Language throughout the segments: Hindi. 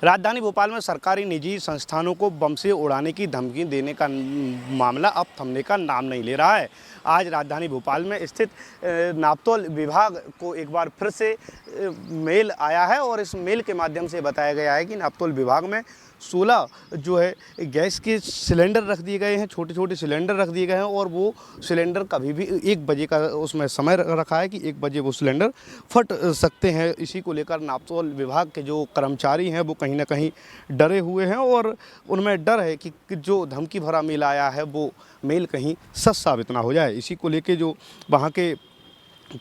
राजधानी भोपाल में सरकारी निजी संस्थानों को बम से उड़ाने की धमकी देने का मामला अब थमने का नाम नहीं ले रहा है। आज राजधानी भोपाल में स्थित नापतोल विभाग को एक बार फिर से मेल आया है और इस मेल के माध्यम से बताया गया है कि नापतोल विभाग में 16 जो है गैस के सिलेंडर रख दिए गए हैं, छोटे छोटे सिलेंडर रख दिए गए हैं और वो सिलेंडर कभी भी 1 बजे का उसमें समय रखा है कि 1 बजे वो सिलेंडर फट सकते हैं। इसी को लेकर नापतोल विभाग के जो कर्मचारी हैं वो कहीं ना कहीं डरे हुए हैं और उनमें डर है कि जो धमकी भरा मेल आया है वो मेल कहीं सच साबित ना हो जाए। इसी को लेकर जो वहाँ के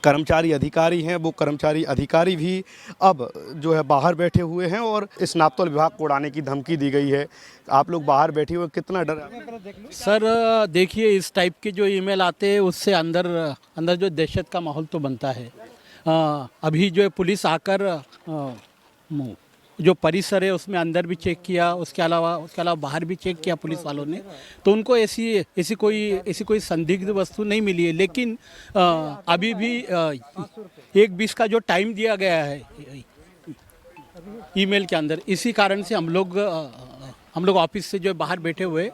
कर्मचारी अधिकारी हैं वो कर्मचारी अधिकारी भी अब जो है बाहर बैठे हुए हैं और इस नापतोल विभाग को उड़ाने की धमकी दी गई है। आप लोग बाहर बैठे हुए, कितना डर है? सर देखिए, इस टाइप के जो ईमेल आते हैं उससे अंदर जो दहशत का माहौल तो बनता है। अभी जो है पुलिस आकर जो परिसर है उसमें अंदर भी चेक किया, उसके अलावा बाहर भी चेक किया पुलिस वालों ने, तो उनको ऐसी कोई संदिग्ध वस्तु नहीं मिली है। लेकिन अभी भी 1:20 का जो टाइम दिया गया है ईमेल के अंदर, इसी कारण से हम लोग ऑफिस से जो बाहर बैठे हुए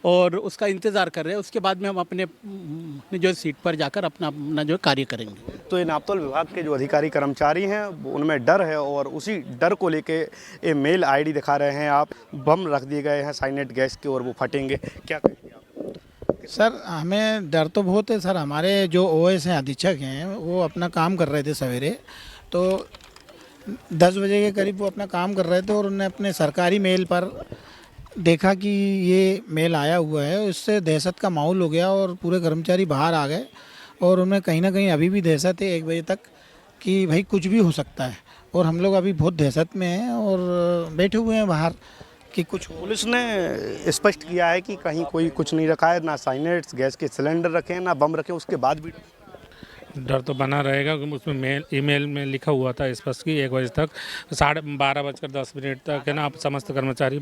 और उसका इंतज़ार कर रहे हैं। उसके बाद में हम अपने जो सीट पर जाकर अपना जो कार्य करेंगे। तो ये नापतोल विभाग के जो अधिकारी कर्मचारी हैं उनमें डर है और उसी डर को लेके ये मेल आईडी दिखा रहे हैं। आप बम रख दिए गए हैं साइनेट गैस के और वो फटेंगे, क्या कहेंगे आप? सर हमें डर तो बहुत है सर। हमारे जो ओएस हैं, अधीक्षक हैं, वो अपना काम कर रहे थे सवेरे, तो 10 बजे के करीब वो अपना काम कर रहे थे और उन्होंने अपने सरकारी मेल पर देखा कि ये मेल आया हुआ है। उससे दहशत का माहौल हो गया और पूरे कर्मचारी बाहर आ गए और उनमें कहीं ना कहीं अभी भी दहशत है 1 बजे तक कि भाई कुछ भी हो सकता है। और हम लोग अभी बहुत दहशत में हैं और बैठे हुए हैं बाहर कि कुछ। पुलिस ने स्पष्ट किया है कि कहीं कोई कुछ नहीं रखा है, ना साइनेट्स गैस के सिलेंडर रखे हैं, ना बम रखे, उसके बाद भी डर तो बना रहेगा। उसमें ईमेल में लिखा हुआ था स्पष्ट कि 1 बजे तक 12:10 तक है ना आप समस्त कर्मचारी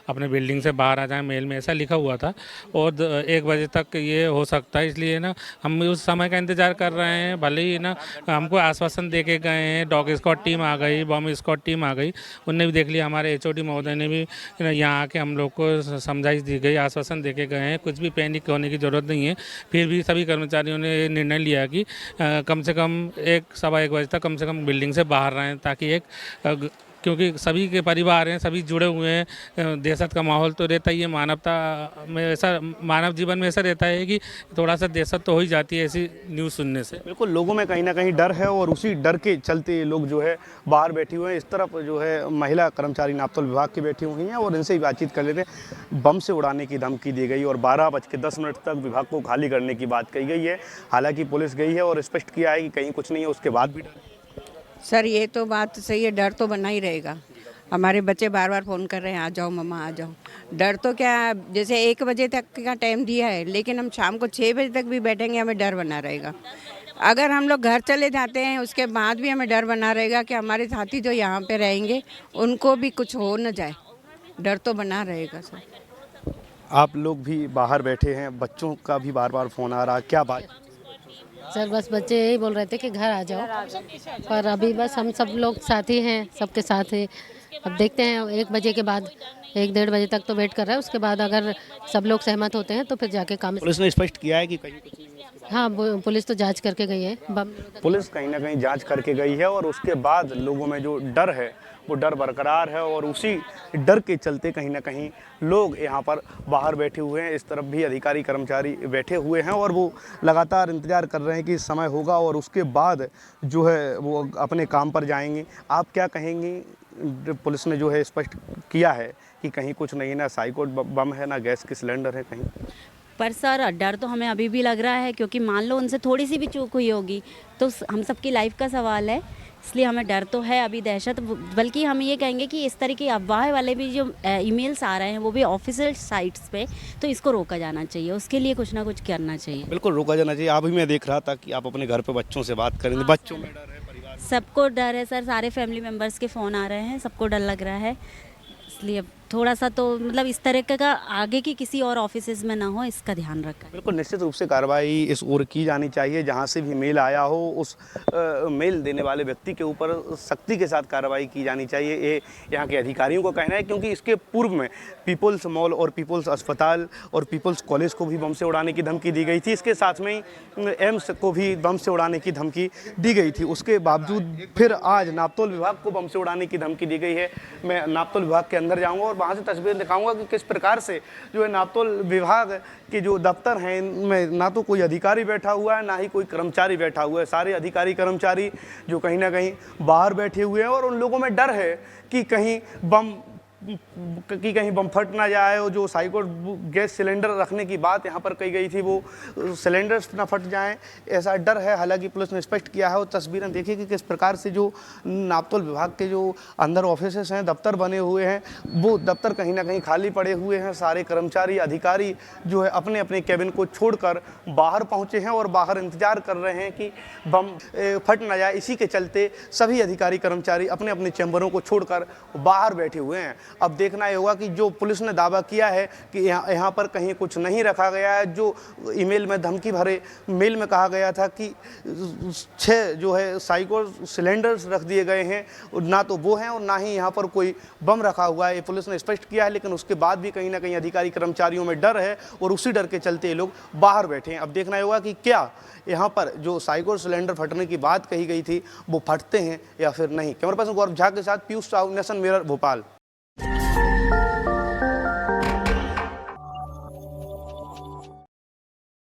अपने बिल्डिंग से बाहर आ जाएं। मेल में ऐसा लिखा हुआ था और 1 बजे तक ये हो सकता है, इसलिए ना हम उस समय का इंतज़ार कर रहे हैं। भले ही ना हमको आश्वासन दे के गए हैं, डॉग स्क्वाड टीम आ गई, बम स्क्वाड टीम आ गई, उनने भी देख लिया। हमारे HOD महोदय ने भी यहाँ आके हम लोग को समझाइश दी गई, आश्वासन दे के गए हैं। कुछ भी पैनिक होने की ज़रूरत नहीं है। फिर भी सभी कर्मचारियों ने निर्णय लिया कि कम से कम 1-1:15 बजे तक कम से कम बिल्डिंग से बाहर रहें, ताकि क्योंकि सभी के परिवार हैं, सभी जुड़े हुए हैं। दहशत का माहौल तो रहता ही है, मानवता में ऐसा, मानव जीवन में ऐसा रहता है कि थोड़ा सा दहशत तो हो ही जाती है ऐसी न्यूज़ सुनने से। बिल्कुल लोगों में कहीं ना कहीं डर है और उसी डर के चलते लोग जो है बाहर बैठे हुए हैं। इस तरफ जो है महिला कर्मचारी नापतोल विभाग की बैठी हुई हैं और इनसे ही बातचीत कर लेते हैं। बम से उड़ाने की धमकी दी गई और 12:10 तक विभाग को खाली करने की बात कही गई है। हालांकि पुलिस गई है और स्पष्ट किया है कि कहीं कुछ नहीं है, उसके बाद भी सर ये तो बात सही है, डर तो बना ही रहेगा। हमारे बच्चे बार बार फ़ोन कर रहे हैं, आ जाओ मम्मा आ जाओ। डर तो क्या, जैसे 1 बजे तक का टाइम दिया है, लेकिन हम शाम को 6 बजे तक भी बैठेंगे, हमें डर बना रहेगा। अगर हम लोग घर चले जाते हैं उसके बाद भी हमें डर बना रहेगा कि हमारे साथी जो यहाँ पे रहेंगे उनको भी कुछ हो न जाए। डर तो बना रहेगा सर। आप लोग भी बाहर बैठे हैं, बच्चों का भी बार बार फ़ोन आ रहा है, क्या बात? सर बस बच्चे यही बोल रहे थे कि घर आ जाओ, पर अभी बस हम सब लोग साथी हैं, सबके साथ हैं। अब देखते हैं 1 बजे के बाद 1-1:30 बजे तक तो वेट कर रहा है। उसके बाद अगर सब लोग सहमत होते हैं तो फिर जाके काम। पुलिस ने स्पष्ट किया है कि कहीं कुछ नहीं है। हाँ, पुलिस तो जांच करके गई है। पुलिस कहीं ना कहीं जांच करके गई है और उसके बाद लोगों में जो डर है वो डर बरकरार है और उसी डर के चलते कहीं ना कहीं लोग यहाँ पर बाहर बैठे हुए हैं। इस तरफ भी अधिकारी कर्मचारी बैठे हुए हैं और वो लगातार इंतज़ार कर रहे हैं कि समय होगा और उसके बाद जो है वो अपने काम पर जाएंगे। आप क्या कहेंगी? पुलिस ने जो है स्पष्ट किया है कि कहीं कुछ नहीं, ना साइकोट बम है, ना गैस के सिलेंडर है कहीं। पर सर डर तो हमें अभी भी लग रहा है, क्योंकि मान लो उनसे थोड़ी सी भी चूक हुई होगी तो हम सबकी लाइफ का सवाल है, इसलिए हमें डर तो है अभी, दहशत। बल्कि हम ये कहेंगे कि इस तरह की अफवाह वाले भी जो ईमेल्स आ रहे हैं वो भी ऑफिशियल साइट्स पे, तो इसको रोका जाना चाहिए। उसके लिए कुछ ना कुछ करना चाहिए। बिल्कुल रोका जाना चाहिए। अभी मैं देख रहा था कि आप अपने घर पे बच्चों से बात करेंगे। बच्चों में डर है, सबको डर है सर, सारे फैमिली मेम्बर्स के फ़ोन आ रहे हैं, सबको डर लग रहा है, इसलिए अब थोड़ा सा तो मतलब इस तरह का आगे की किसी और ऑफिसेज में ना हो, इसका ध्यान रखा है। बिल्कुल निश्चित रूप से कार्रवाई इस ओर की जानी चाहिए, जहां से भी मेल आया हो उस मेल देने वाले व्यक्ति के ऊपर सख्ती के साथ कार्रवाई की जानी चाहिए, ये यहाँ के अधिकारियों का कहना है। क्योंकि इसके पूर्व में पीपल्स मॉल और पीपल्स अस्पताल और पीपल्स कॉलेज को भी बम से उड़ाने की धमकी दी गई थी, इसके साथ में ही एम्स को भी बम से उड़ाने की धमकी दी गई थी। उसके बावजूद फिर आज नापतोल विभाग को बम से उड़ाने की धमकी दी गई है। मैं नापतोल विभाग के अंदर जाऊंगा और वहां से तस्वीर दिखाऊंगा कि किस प्रकार से जो है नापतोल विभाग के जो दफ्तर हैं इनमें ना तो कोई अधिकारी बैठा हुआ है, ना ही कोई कर्मचारी बैठा हुआ है। सारे अधिकारी कर्मचारी जो कहीं ना कहीं बाहर बैठे हुए हैं और उन लोगों में डर है कि कहीं बम फट ना जाए। और जो साइको गैस सिलेंडर रखने की बात यहाँ पर कही गई थी, वो सिलेंडर्स ना फट जाएं, ऐसा डर है। हालांकि पुलिस ने स्पष्ट किया है और तस्वीरें देखिए कि किस प्रकार से जो नापतोल विभाग के जो अंदर ऑफिसेस हैं, दफ्तर बने हुए हैं, वो दफ्तर कहीं ना कहीं खाली पड़े हुए हैं। सारे कर्मचारी अधिकारी जो है अपने अपने कैबिन को छोड़कर बाहर पहुँचे हैं और बाहर इंतजार कर रहे हैं कि बम फट ना जाए। इसी के चलते सभी अधिकारी कर्मचारी अपने अपने चैम्बरों को छोड़कर बाहर बैठे हुए हैं। अब देखना ये होगा कि जो पुलिस ने दावा किया है कि यहाँ पर कहीं कुछ नहीं रखा गया है, जो ईमेल में धमकी भरे मेल में कहा गया था कि 6 जो है साइको सिलेंडर्स रख दिए गए हैं, ना तो वो हैं और ना ही यहाँ पर कोई बम रखा हुआ है, ये पुलिस ने स्पष्ट किया है। लेकिन उसके बाद भी कहीं ना कहीं अधिकारी कर्मचारियों में डर है और उसी डर के चलते ये लोग बाहर बैठे हैं। अब देखना ये होगा कि क्या यहाँ पर जो साइको सिलेंडर फटने की बात कही गई थी वो फटते हैं या फिर नहीं। कैमरा पर्सन गौरव झा के साथ पीयूष साहू, नेशन मिरर, भोपाल।